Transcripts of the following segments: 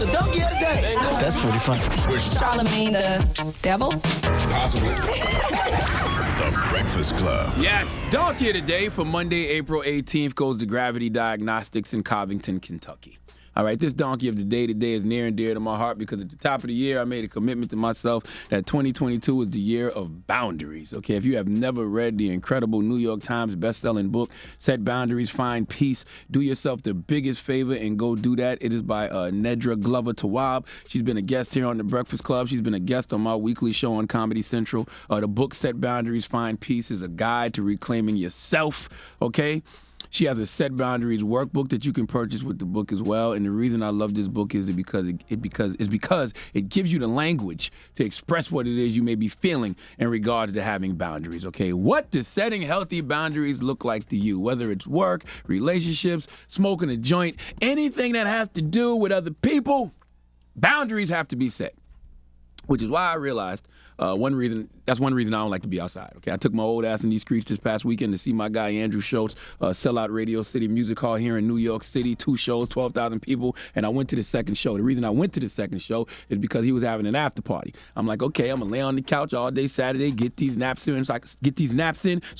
for the donkey of the day. That's pretty funny. Charlamagne the devil? Possibly. The Breakfast Club. Yes, donkey of the day for Monday, April 18th goes to Gravity Diagnostics in Covington, Kentucky. All right, this donkey of the day today is near and dear to my heart because at the top of the year, I made a commitment to myself that 2022 is the year of boundaries. Okay, if you have never read the incredible New York Times best-selling book, Set Boundaries, Find Peace, do yourself the biggest favor and go do that. It is by Nedra Glover Tawwab. She's been a guest here on The Breakfast Club. She's been a guest on my weekly show on Comedy Central. The book, Set Boundaries, Find Peace, is a guide to reclaiming yourself, okay? She has a Set Boundaries workbook that you can purchase with the book as well. And the reason I love this book is because it gives you the language to express what it is you may be feeling in regards to having boundaries. Okay, what does setting healthy boundaries look like to you? Whether it's work, relationships, smoking a joint, anything that has to do with other people, boundaries have to be set. Which is why I realized that's one reason I don't like to be outside. Okay, I took my old ass in these streets this past weekend to see my guy Andrew Schultz sell out Radio City Music Hall here in New York City. 2 shows, 12,000 people, and I went to the second show. The reason I went to the second show is because he was having an after party. I'm like, okay, I'm gonna lay on the couch all day Saturday, get these naps in so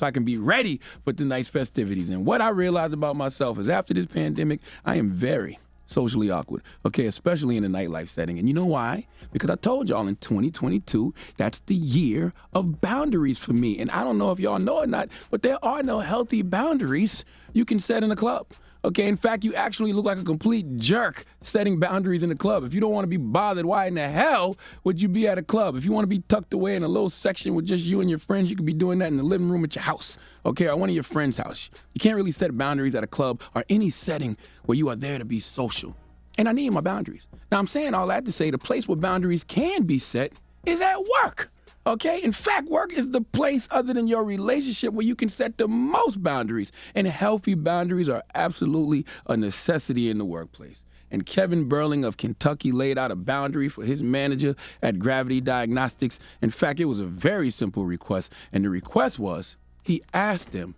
I can be ready for tonight's festivities. And what I realized about myself is after this pandemic, I am very socially awkward, okay, especially in a nightlife setting. And you know why? Because I told y'all in 2022, that's the year of boundaries for me. And I don't know if y'all know or not, but there are no healthy boundaries you can set in a club. Okay, in fact, you actually look like a complete jerk setting boundaries in a club. If you don't want to be bothered, why in the hell would you be at a club? If you want to be tucked away in a little section with just you and your friends, you could be doing that in the living room at your house, okay, or one of your friends' house. You can't really set boundaries at a club or any setting where you are there to be social. And I need my boundaries. Now, I'm saying all that to say the place where boundaries can be set is at work. Okay? In fact, work is the place other than your relationship where you can set the most boundaries. And healthy boundaries are absolutely a necessity in the workplace. And Kevin Burling of Kentucky laid out a boundary for his manager at Gravity Diagnostics. In fact, it was a very simple request. And the request was he asked him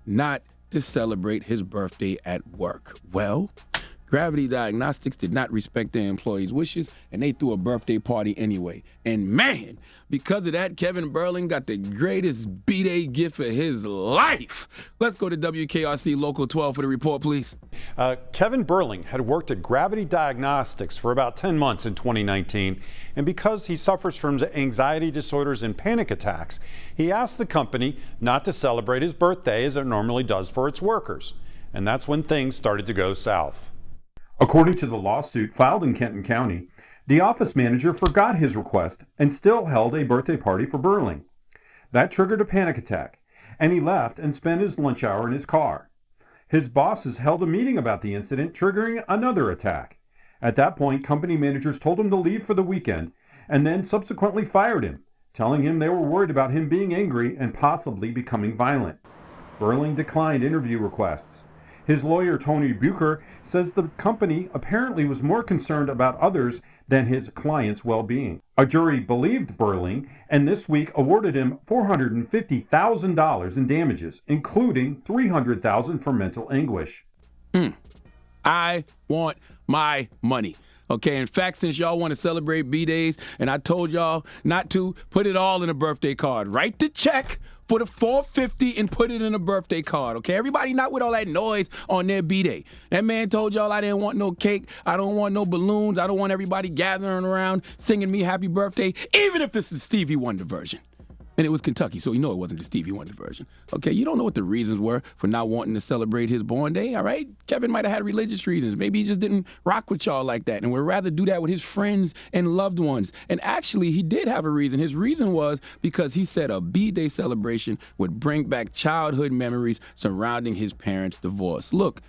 not to celebrate his birthday at work. Well, Gravity Diagnostics did not respect their employees' wishes, and they threw a birthday party anyway. And man, because of that, Kevin Burling got the greatest B-Day gift of his life. Let's go to WKRC Local 12 for the report, please. Kevin Burling had worked at Gravity Diagnostics for about 10 months in 2019, and because he suffers from anxiety disorders and panic attacks, he asked the company not to celebrate his birthday as it normally does for its workers. And that's when things started to go south. According to the lawsuit filed in Kenton County, the office manager forgot his request and still held a birthday party for Burling. That triggered a panic attack, and he left and spent his lunch hour in his car. His bosses held a meeting about the incident, triggering another attack. At that point, company managers told him to leave for the weekend and then subsequently fired him, telling him they were worried about him being angry and possibly becoming violent. Burling declined interview requests. His lawyer, Tony Bucher, says the company apparently was more concerned about others than his client's well-being. A jury believed Burling and this week awarded him $450,000 in damages, including $300,000 for mental anguish. I want my money. Okay, in fact, since y'all want to celebrate B-Days and I told y'all not to, put it all in a birthday card. Write the check for the $450 and put it in a birthday card, okay? Everybody not with all that noise on their B-Day. That man told y'all I didn't want no cake, I don't want no balloons, I don't want everybody gathering around singing me happy birthday, even if it's the Stevie Wonder version. And it was Kentucky, so you know it wasn't the Stevie Wonder version. Okay, you don't know what the reasons were for not wanting to celebrate his born day, all right? Kevin might have had religious reasons. Maybe he just didn't rock with y'all like that and would rather do that with his friends and loved ones. And actually, he did have a reason. His reason was because he said a B-Day celebration would bring back childhood memories surrounding his parents' divorce. Look,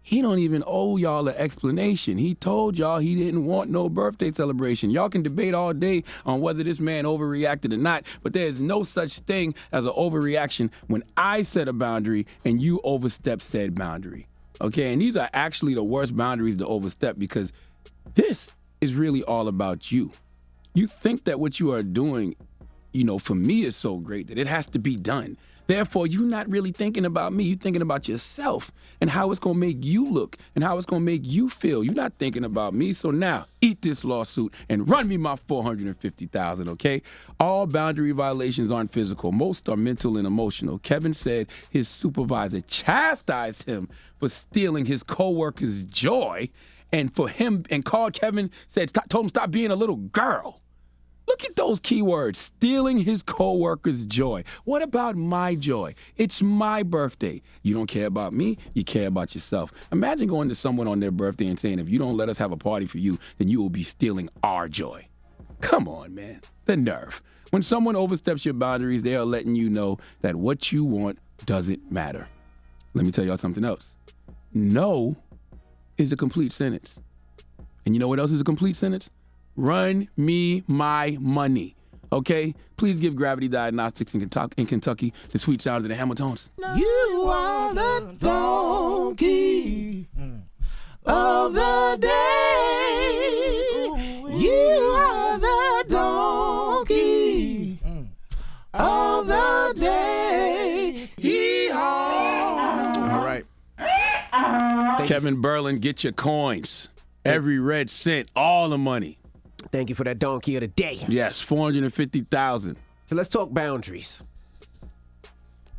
he don't even owe y'all an explanation. He told y'all he didn't want no birthday celebration. Y'all can debate all day on whether this man overreacted or not, but there is no such thing as an overreaction when I set a boundary and you overstep said boundary. Okay, and these are actually the worst boundaries to overstep because this is really all about you. You think that what you are doing, for me is so great that it has to be done. Therefore, you're not really thinking about me. You're thinking about yourself and how it's going to make you look and how it's going to make you feel. You're not thinking about me. So now, eat this lawsuit and run me my $450,000, okay? All boundary violations aren't physical. Most are mental and emotional. Kevin said his supervisor chastised him for stealing his coworker's joy, and called Kevin, told him stop being a little girl. Look at those keywords, stealing his coworker's joy. What about my joy? It's my birthday. You don't care about me, you care about yourself. Imagine going to someone on their birthday and saying, if you don't let us have a party for you, then you will be stealing our joy. Come on, man. The nerve. When someone oversteps your boundaries, they are letting you know that what you want doesn't matter. Let me tell y'all something else. No is a complete sentence. And you know what else is a complete sentence? Run me my money, okay? Please give Gravity Diagnostics in Kentucky the sweet sounds of the Hamiltons. You are the donkey of the day. You are the donkey of the day. Yeehaw. All right. Kevin Berlin, get your coins. Every red cent, all the money. Thank you for that donkey of the day. Yes, $450,000. So let's talk boundaries.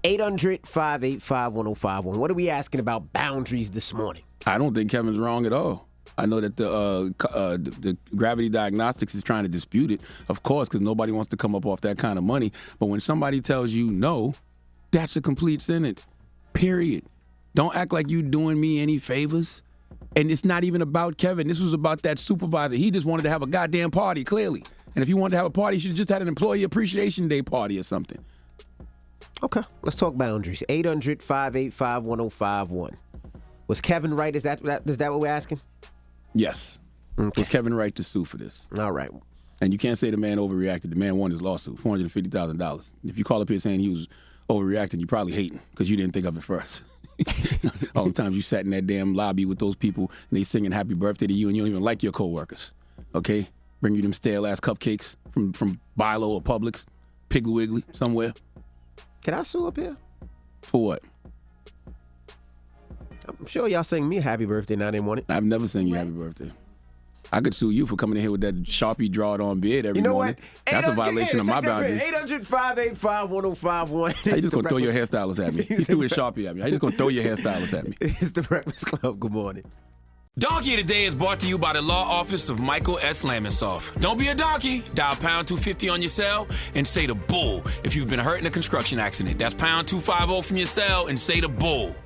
800-585-1051. What are we asking about boundaries this morning? I don't think Kevin's wrong at all. I know that the Gravity Diagnostics is trying to dispute it, of course, because nobody wants to come up off that kind of money. But when somebody tells you no, that's a complete sentence, period. Don't act like you doing me any favors. And it's not even about Kevin. This was about that supervisor. He just wanted to have a goddamn party, clearly. And if he wanted to have a party, he should have just had an Employee Appreciation Day party or something. Okay, let's talk boundaries. 800-585-1051. Was Kevin right? Is that what we're asking? Yes. Okay. Was Kevin right to sue for this? All right. And you can't say the man overreacted. The man won his lawsuit, $450,000. If you call up here saying he was overreacting, you probably hating because you didn't think of it first. All the times you sat in that damn lobby with those people and they singing happy birthday to you and you don't even like your coworkers, okay? Bring you them stale-ass cupcakes from Bilo or Publix, Piggly Wiggly, somewhere. Can I sue up here? For what? I'm sure y'all sang me a happy birthday and I didn't want it. I've never sang you happy birthday. I could sue you for coming in here with that Sharpie draw-it-on beard every morning. That's a violation of my boundaries. 800-585-1051. How you just gonna throw your hairstylist at me? He threw his Sharpie at me. How you just gonna throw your hairstylist at me? It's the Breakfast Club. Good morning. Donkey of the Day is brought to you by the law office of Michael S. Lamonsoff. Don't be a donkey. Dial pound 250 on your cell and say the bull if you've been hurt in a construction accident. That's pound 250 from your cell and say the bull.